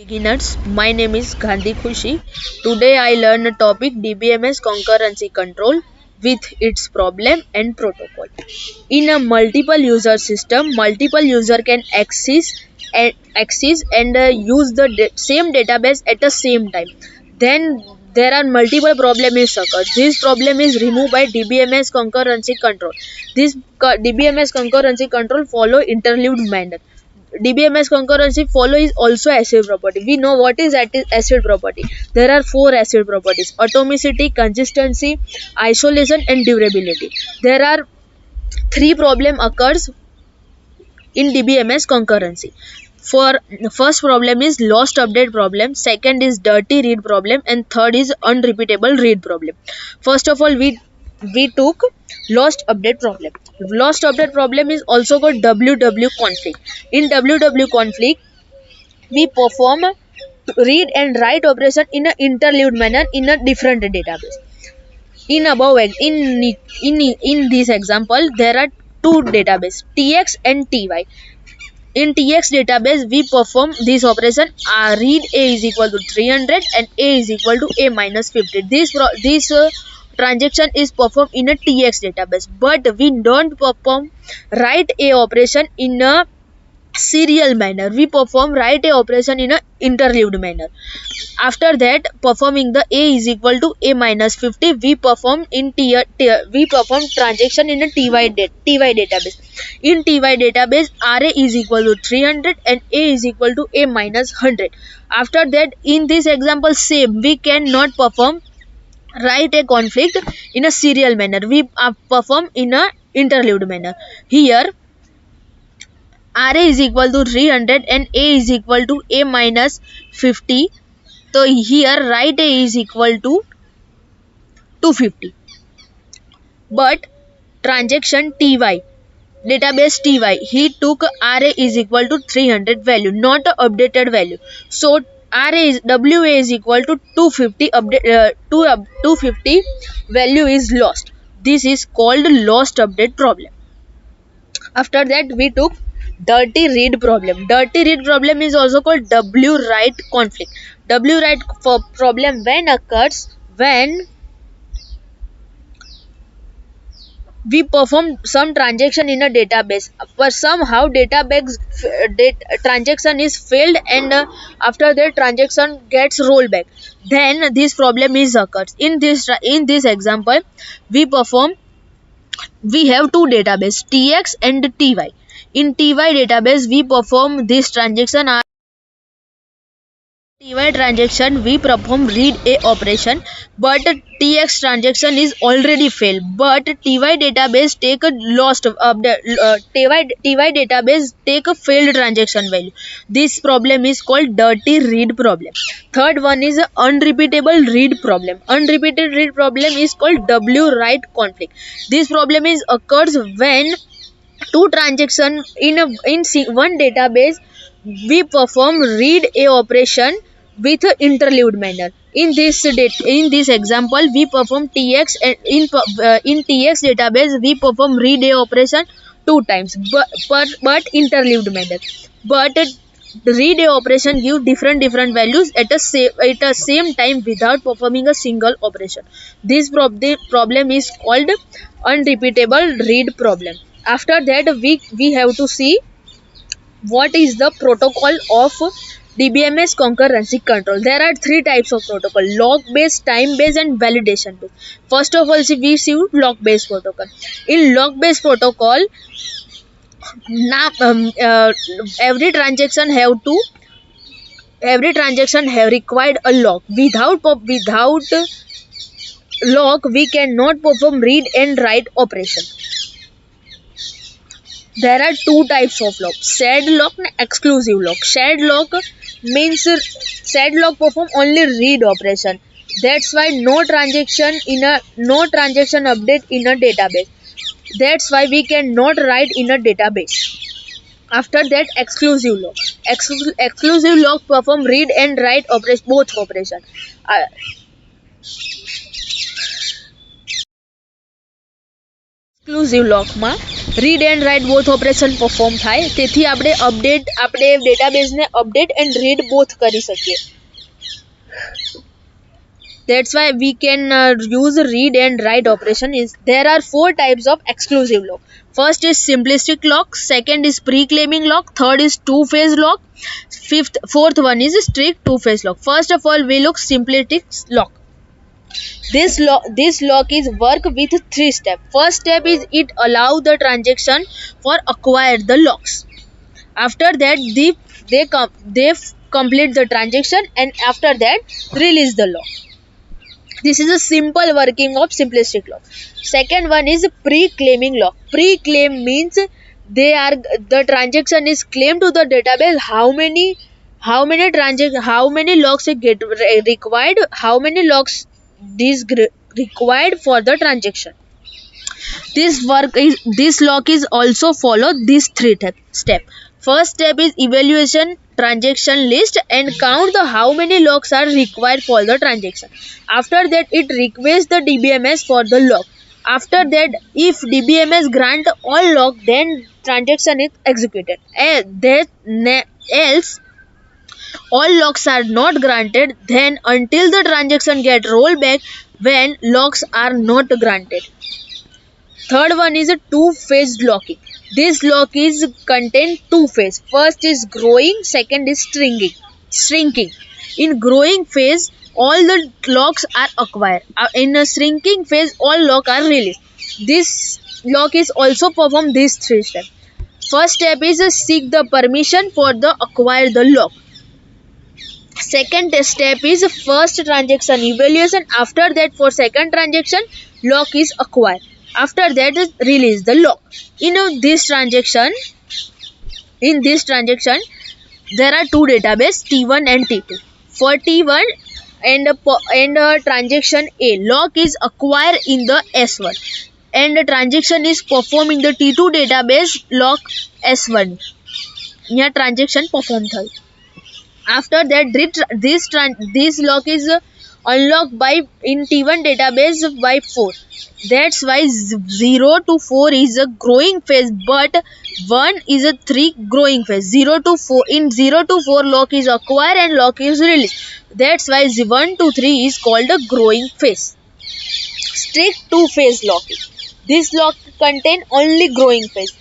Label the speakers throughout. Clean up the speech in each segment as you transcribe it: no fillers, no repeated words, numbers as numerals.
Speaker 1: Beginners, my name is Gandhi Khushi. Today I learn a topic DBMS concurrency control with its problem and protocol. In a multiple user system, multiple user can access and use the same database at the same time. Then there are multiple problems occur. This problem is removed by DBMS concurrency control. This DBMS concurrency control follow interleaved manner. DBMS concurrency follow is also acid property. We know what is acid property. There are four acid properties: atomicity, consistency, isolation, and durability. There are three problem occurs in DBMS concurrency. For first problem is lost update problem, second is dirty read problem, and third is unrepeatable read problem. First of all, we took lost update problem. Lost update problem is also called WW conflict. In WW conflict, we perform read and write operation in an interleaved manner in a different database. In this example, there are two database, TX and TY. In TX database, we perform this operation, read A is equal to 300 and A is equal to A minus 50. This transaction is performed in a TX database, but we don't perform write A operation in a serial manner. We perform write A operation in a interleaved manner. After that, performing the A is equal to A minus 50, we perform transaction in a TY database. In TY database, RA is equal to 300 and A is equal to A minus 100. After that, in this example same, we cannot perform write a conflict in a serial manner. We perform in a interleaved manner. Here RA is equal to 300 and A is equal to A minus 50. So here write A is equal to 250. But transaction TY, database TY, he took RA is equal to 300 value, not a updated value. So WA is equal to 250, 250 value is lost. This is called lost update problem. After that, we took dirty read problem. Dirty read problem is also called W write conflict. W write problem occurs when we perform some transaction in a database, but somehow transaction is failed, and after that transaction gets rolled back. Then this problem is occurs. In this example, we have two database, TX and TY. In TY database, we perform this transaction. TY transaction, we perform read A operation, but TX transaction is already failed. But TY database take a TY database take a failed transaction value. This problem is called dirty read problem. Third one is a unrepeatable read problem. Unrepeated read problem is called W write conflict. This problem is occurs when two transaction in one database, we perform read A operation with interleaved manner. In this example, we perform TX, and in TX database we perform read A operation two times, but interleaved manner. But the read A operation give different values at the same time without performing a single operation. This problem is called unrepeatable read problem. After that, we have to see what is the protocol of DBMS concurrency control. There are three types of protocol: log based, time based, and validation based. First of all, we see log based protocol. In log based protocol, now every transaction have required a log. Without log, we cannot perform read and write operation. There are two types of log: shared log and exclusive log. Shared log means shared log perform only read operation. That's why no transaction update in a database. That's why we cannot write in a database. After that, exclusive log. Exclusive log perform read and write both operation. Exclusive log માં read and write both operation perform થાય, તેથી આપણે ડેટાબેઝને update and read both કરી શકીએ. That's why we can use read and write operation. There are 4 types of exclusive lock. First is simplistic lock, second is pre-claiming lock, third is two-phase lock, fourth one is strict two-phase lock. First of all, we look simplistic lock. This lock is work with 3 steps. First step is it allow the transaction for acquire the locks. After that, they complete the transaction, and after that release the lock. This is a simple working of simplistic lock. Second one is pre-claiming lock. Pre-claim means the transaction is claimed to the database how many locks get required, how many locks is required for the transaction. This lock is also follow these 3 step. First step is evaluation transaction list and count the how many locks are required for the transaction. After that, it requests the DBMS for the lock. After that, if DBMS grant all lock, then transaction is executed. Else all locks are not granted, then until the transaction get rolled back when locks are not granted. Third one is a two-phase locking. This lock is contain 2 phase. First is growing, second is shrinking. In growing phase, all the locks are acquired. In a shrinking phase, all locks are released. This lock is also perform these 3 steps. First step is seek the permission for the acquire the lock. Second step is first transaction evaluation. After that, for second transaction, lock is acquired. After that, release the lock. In this transaction, there are 2 databases, T1 and T2. For T1 and transaction A, lock is acquired in the S1 and the transaction is performed in the T2 database lock S1. Here transaction performed. After that, this lock is unlocked by in T1 database by 4. That's why 0 to 4 is a growing phase, but 1 is a 3 growing phase. 0 to 4 in 0 to 4 lock is acquired and lock is released. That's why 1 to 3 is called a growing phase. Strict two-phase locking. This lock contain only growing phase.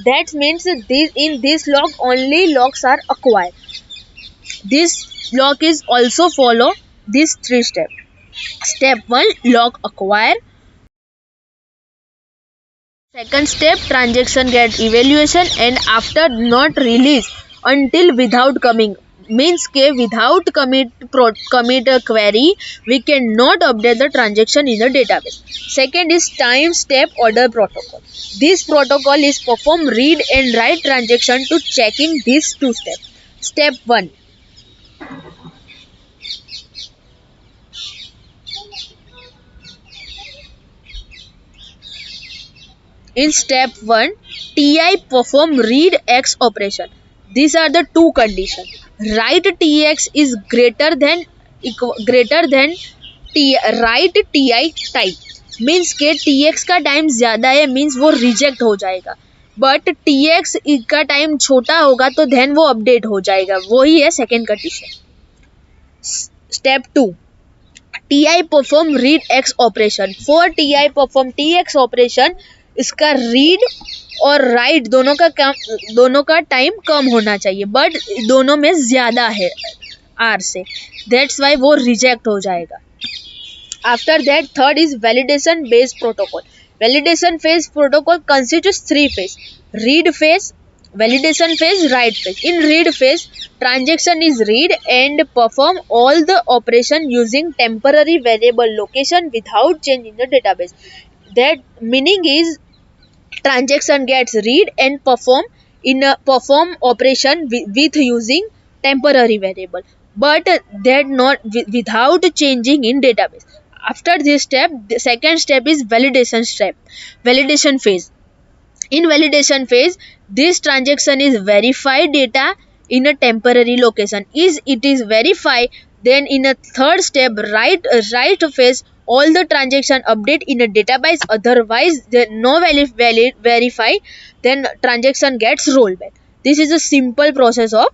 Speaker 1: That means in this lock only locks are acquired. This lock is also follow these 3 steps. Step 1, lock acquire. Second step, transaction get evaluation, and after not release until without coming. Means without commit a query, we cannot update the transaction in the database. Second is time step order protocol. This protocol is perform read and write transaction to checking these 2 steps. Step 1. In step 1, TI perform read X operation. These are the 2 conditions. Write TX is greater than write TI type. Means के TX का time ज़्यादा है, means वो reject हो जाएगा. But TX का time छोटा होगा तो then वो अपडेट हो जाएगा. वही है second condition. Step 2, TI perform read X operation. For TI perform TX operation, इसका रीड और राइट दोनों का टाइम कम होना चाहिए, बट दोनों में ज़्यादा है आर से. दैट्स वाई वो रिजेक्ट हो जाएगा. After that third is validation based protocol. Validation phase protocol consists 3 phase: read phase, validation phase, write phase. In read phase, transaction is read and perform all the operation using temporary variable location without change in the database. That meaning is transaction gets read and perform operation with using temporary variable, but that not without changing in database. After this step, the second step is validation phase. In validation phase, this transaction is verify data in a temporary location. Is it is verified, then in a third step, write phase, all the transaction update in a database, otherwise there no valid verify, then transaction gets rollback. This is a simple process of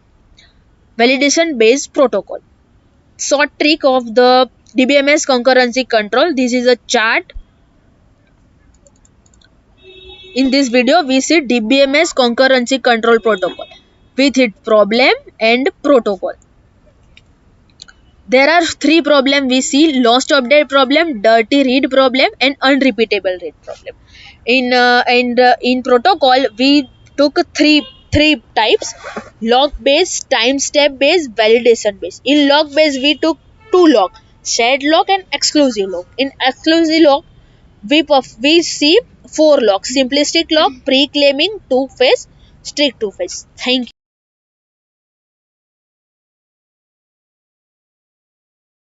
Speaker 1: validation based protocol. Short trick of the DBMS concurrency control. This is a chart. In this video we see DBMS concurrency control protocol with its problem and protocol. There are three problems we see: lost update problem, dirty read problem, and unrepeatable read problem. In protocol we took three types: log based, time step based, validation based. In log based we took two log: shared log and exclusive log. In exclusive log we see four logs: simplistic log, pre-claiming, two-phase, strict two-phase. Thank you.